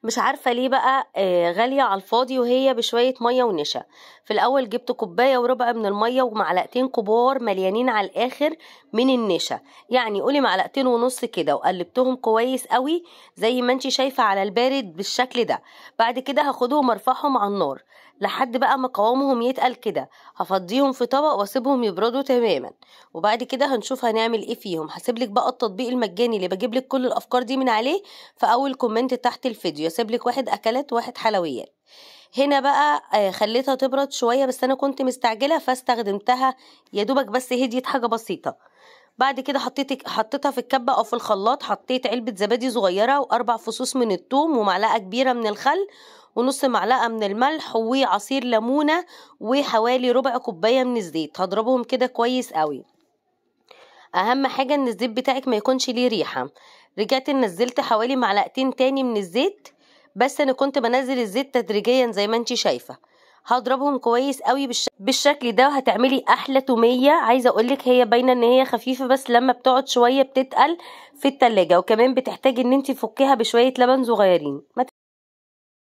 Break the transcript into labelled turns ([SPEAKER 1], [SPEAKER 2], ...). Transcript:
[SPEAKER 1] مش عارفة ليه بقى غالية على الفاضي وهي بشوية مية ونشا. في الأول جبت كوباية وربع من المية ومعلقتين كبار مليانين على الآخر من النشا، يعني قولي معلقتين ونص كده، وقلبتهم كويس قوي زي ما انتي شايفة على البارد بالشكل ده. بعد كده هاخدهم ارفعهم على النار لحد بقى ما قوامهم يتقل كده، هفضيهم في طبق واسيبهم يبردوا تماما، وبعد كده هنشوف هنعمل ايه فيهم. هسيبلك بقى التطبيق المجاني اللي بجيبلك كل الافكار دي من عليه في اول كومنت تحت الفيديو، اسيبلك واحد اكلات وواحد حلويات. هنا بقى خليتها تبرد شويه، بس انا كنت مستعجله فاستخدمتها يا دوبك بس هديت حاجه بسيطه. بعد كده حطيتها في الكبه او في الخلاط. حطيت علبه زبادي صغيره واربع فصوص من الثوم ومعلقه كبيره من الخل ونص معلقه من الملح وعصير ليمونه وحوالي ربع كوبايه من الزيت. هضربهم كده كويس قوي. اهم حاجه ان الزيت بتاعك ما يكونش ليه ريحه. رجعت نزلت حوالي معلقتين تاني من الزيت، بس انا كنت بنزل الزيت تدريجيا زي ما انتي شايفه. هضربهم كويس قوي بالشكل ده، وهتعملي احلى توميه. عايزه اقولك هي باينه ان هي خفيفه، بس لما بتقعد شويه بتتقل في التلاجة، وكمان بتحتاج ان انتي تفكيها بشويه لبن صغيرين.